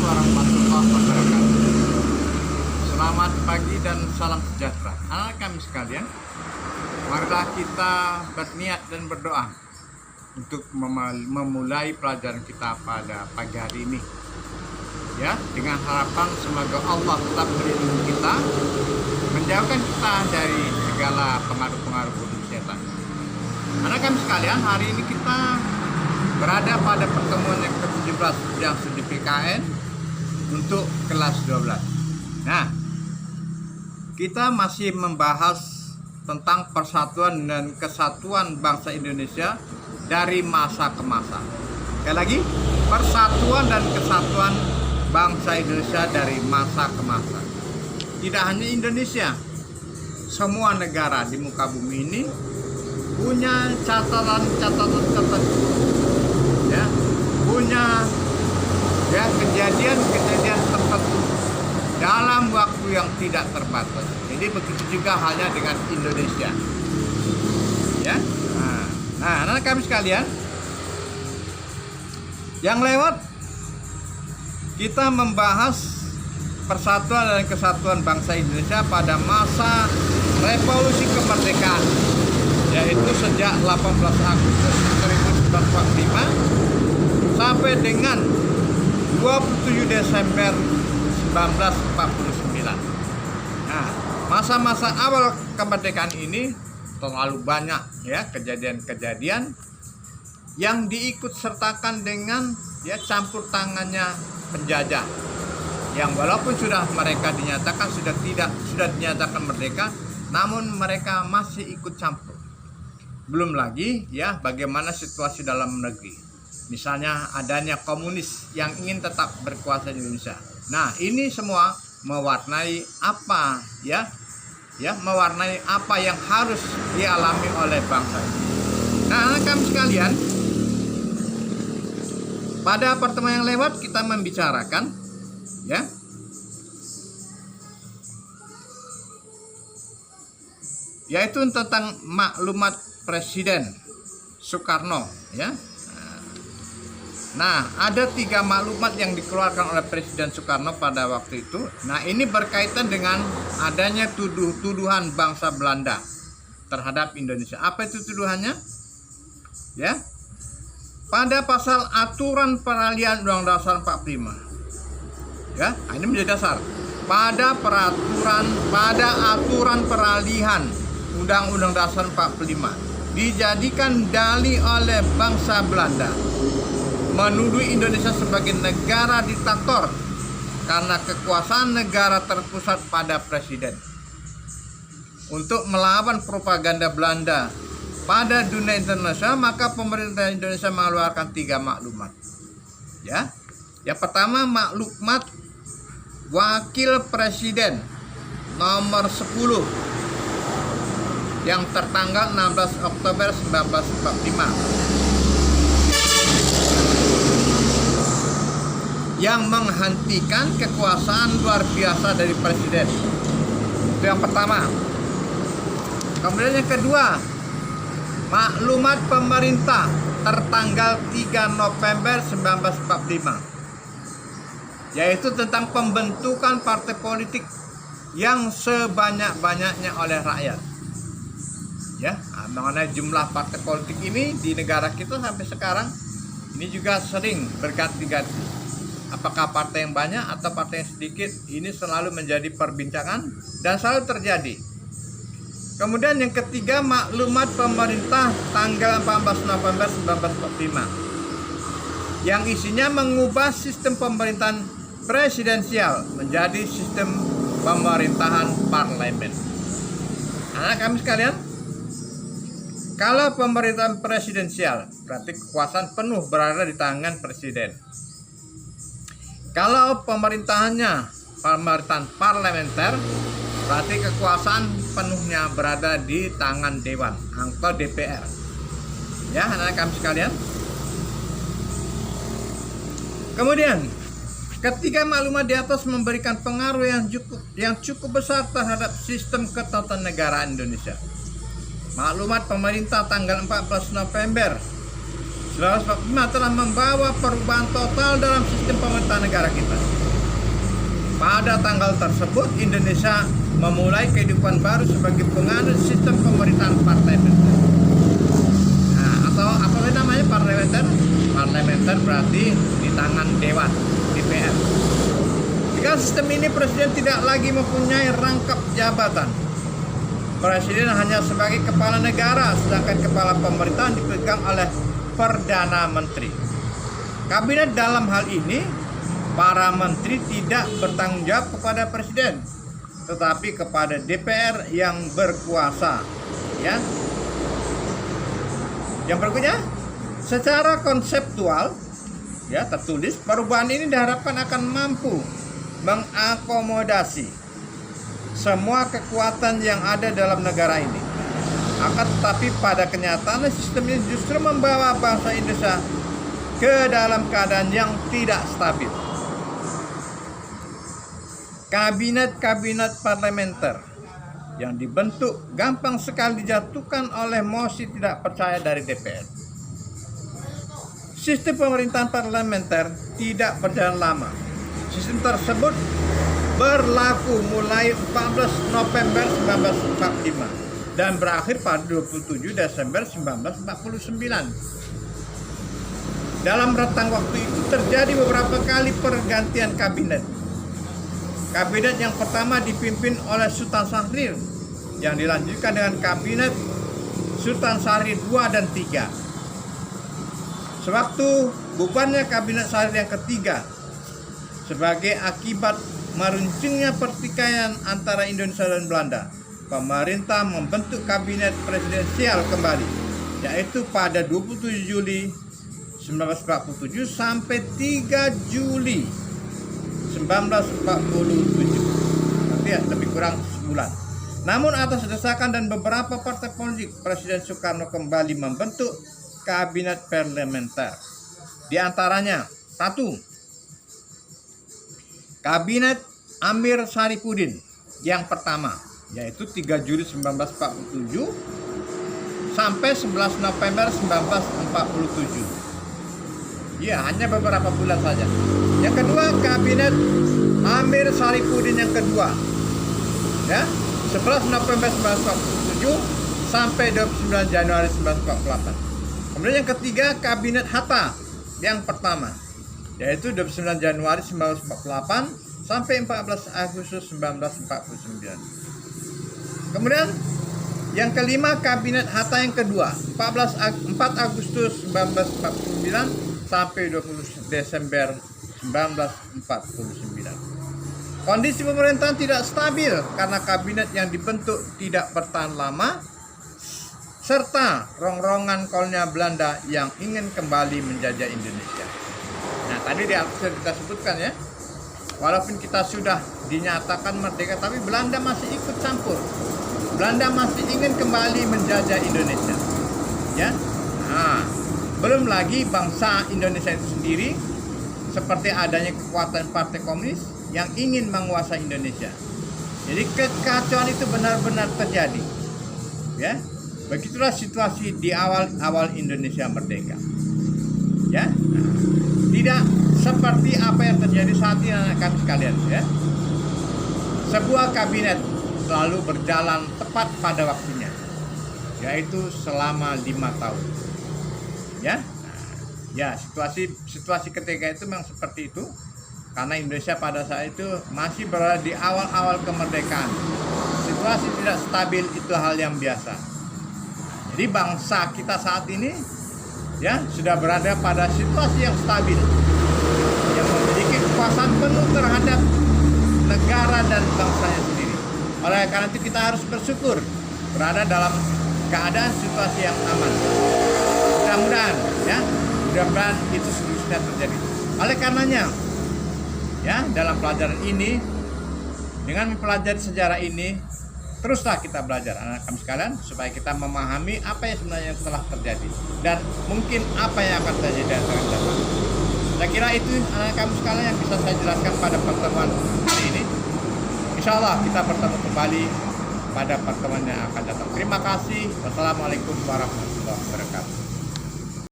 warahmatullahi wabarakatuh. Selamat pagi dan salam sejahtera anak kami sekalian. Marilah kita berniat dan berdoa untuk memulai pelajaran kita pada pagi hari ini, ya, dengan harapan semoga Allah tetap melindungi kita, menjauhkan kita dari segala pengaruh-pengaruh buruk setan. Anak kami sekalian, hari ini kita berada pada pertemuan yang ke-17 yang studi PKN untuk kelas 12. Nah, kita masih membahas tentang persatuan dan kesatuan bangsa Indonesia dari masa ke masa. Sekali lagi, persatuan dan kesatuan bangsa Indonesia dari masa ke masa. Tidak hanya Indonesia, semua negara di muka bumi ini punya catatan tertentu, ya, punya kejadian tertentu dalam waktu yang tidak terbatas. Jadi begitu juga halnya dengan Indonesia, ya. Nah, anak kami sekalian, yang lewat kita membahas persatuan dan kesatuan bangsa Indonesia pada masa revolusi kemerdekaan, yaitu sejak 18 Agustus 1945 sampai dengan 27 Desember 1949. Nah, masa-masa awal kemerdekaan ini terlalu banyak, ya, kejadian-kejadian yang diikut sertakan dengan, ya, campur tangannya penjajah, yang walaupun mereka dinyatakan sudah dinyatakan merdeka, namun mereka masih ikut campur. Belum lagi, ya, bagaimana situasi dalam negeri, misalnya adanya komunis yang ingin tetap berkuasa di Indonesia. Nah, ini semua mewarnai apa, mewarnai apa yang harus dialami oleh bangsa ini. Nah, anak kami sekalian, pada pertemuan yang lewat kita membicarakan, ya, yaitu tentang maklumat Presiden Soekarno, ya. Nah, ada 3 maklumat yang dikeluarkan oleh Presiden Soekarno pada waktu itu. Nah, ini berkaitan dengan adanya tuduhan bangsa Belanda terhadap Indonesia. Apa itu tuduhannya? Ya, pada pasal aturan peralihan Undang-Undang Dasar 45. Ya, ini menjadi dasar. Pada aturan peralihan Undang-Undang Dasar 45 dijadikan dalih oleh bangsa Belanda menuduh Indonesia sebagai negara diktator karena kekuasaan negara terpusat pada presiden. Untuk melawan propaganda Belanda pada dunia internasional, maka pemerintah Indonesia mengeluarkan 3 maklumat. Ya, yang pertama maklumat Wakil Presiden nomor 10 yang tertanggal 16 Oktober 1945. Yang menghentikan kekuasaan luar biasa dari presiden. Itu yang pertama. Kemudian yang kedua, maklumat pemerintah tertanggal 3 November 1945, yaitu tentang pembentukan partai politik yang sebanyak-banyaknya oleh rakyat. Ya, mengenai jumlah partai politik ini di negara kita sampai sekarang ini juga sering berganti-ganti. Apakah partai yang banyak atau partai yang sedikit, ini selalu menjadi perbincangan dan selalu terjadi. Kemudian yang ketiga, maklumat pemerintah tanggal 14 November 1945 yang isinya mengubah sistem pemerintahan presidensial menjadi sistem pemerintahan parlemen. Anak kami sekalian, kalau pemerintahan presidensial berarti kekuasaan penuh berada di tangan presiden. Kalau pemerintahan parlementer, berarti kekuasaan penuhnya berada di tangan Dewan atau DPR. Ya, anak kami sekalian. Kemudian, ketiga maklumat di atas memberikan pengaruh yang cukup besar terhadap sistem ketatanegaraan Indonesia. Maklumat pemerintah tanggal 14 November 1945 telah membawa perubahan total dalam sistem pemerintahan negara kita. Pada tanggal tersebut, Indonesia memulai kehidupan baru sebagai penganut sistem pemerintahan parlementer. Nah, atau apa namanya parlementer? Parlementer berarti di tangan Dewan, DPR. Dengan sistem ini, Presiden tidak lagi mempunyai rangkap jabatan. Presiden hanya sebagai kepala negara, sedangkan kepala pemerintahan dipegang oleh Perdana Menteri. Kabinet dalam hal ini, para menteri tidak bertanggung jawab kepada Presiden, tetapi kepada DPR yang berkuasa. Ya. Yang berikutnya, secara konseptual, ya tertulis, perubahan ini diharapkan akan mampu mengakomodasi semua kekuatan yang ada dalam negara ini. Akan tetapi pada kenyataannya sistem ini justru membawa bangsa Indonesia ke dalam keadaan yang tidak stabil. Kabinet-kabinet parlementer yang dibentuk gampang sekali dijatuhkan oleh mosi tidak percaya dari DPR. Sistem pemerintahan parlementer tidak berjalan lama. Sistem tersebut berlaku mulai 14 November 1945 dan berakhir pada 27 Desember 1949. Dalam rentang waktu itu terjadi beberapa kali pergantian kabinet. Kabinet yang pertama dipimpin oleh Sultan Syahrir, yang dilanjutkan dengan kabinet Sultan Syahrir II dan III. Sewaktu bubarnya kabinet Syahrir yang ketiga, sebagai akibat meruncingnya pertikaian antara Indonesia dan Belanda, pemerintah membentuk kabinet presidensial kembali, yaitu pada 27 Juli 1947 sampai 3 Juli 1947. Nanti ya, lebih kurang sebulan. Namun atas desakan dan beberapa partai politik, Presiden Soekarno kembali membentuk kabinet parlementer. Di antaranya, 1. Kabinet Amir Syarifuddin yang pertama, yaitu 3 Juli 1947 sampai 11 November 1947. Ya, hanya beberapa bulan saja. Yang kedua, Kabinet Amir Syarifuddin yang kedua, ya, 11 November 1947 sampai 29 Januari 1948. Kemudian yang ketiga, Kabinet Hatta yang pertama, yaitu 29 Januari 1948 sampai 14 Agustus 1949. Kemudian yang kelima, Kabinet Hatta yang kedua, 4 Agustus 1949 sampai 20 Desember 1949. Kondisi pemerintahan tidak stabil karena kabinet yang dibentuk tidak bertahan lama, serta rongrongan kolonial Belanda yang ingin kembali menjajah Indonesia. Nah, tadi di atas kita sebutkan ya, walaupun kita sudah dinyatakan merdeka, tapi Belanda masih ikut campur. Belanda masih ingin kembali menjajah Indonesia. Ya, nah, belum lagi bangsa Indonesia itu sendiri, seperti adanya kekuatan partai komunis yang ingin menguasai Indonesia. Jadi kekacauan itu benar-benar terjadi. Ya, begitulah situasi di awal Indonesia merdeka. Ya, nah, tidak seperti apa yang terjadi saat ini anak sekalian. Ya, sebuah kabinet selalu berjalan tepat pada waktunya, yaitu selama 5 tahun. Ya, nah, ya situasi ketika itu memang seperti itu. Karena Indonesia pada saat itu masih berada di awal-awal kemerdekaan. Situasi tidak stabil itu hal yang biasa. Jadi bangsa kita saat ini ya sudah berada pada situasi yang stabil, yang memiliki kekuasaan penuh terhadap negara dan bangsanya sendiri. Oleh karena itu kita harus bersyukur berada dalam keadaan situasi yang aman. Mudah-mudahan ya, mudah-mudahan itu seterusnya terjadi. Oleh karenanya ya, dalam pelajaran ini, dengan mempelajari sejarah ini, teruslah kita belajar anak kami sekalian, supaya kita memahami apa yang sebenarnya telah terjadi dan mungkin apa yang akan terjadi dan akan datang. Saya kira itu anak kami sekalian yang bisa saya jelaskan pada pertemuan hari ini. Insya Allah kita bertemu kembali pada pertemuan yang akan datang. Terima kasih. Wassalamualaikum warahmatullahi wabarakatuh.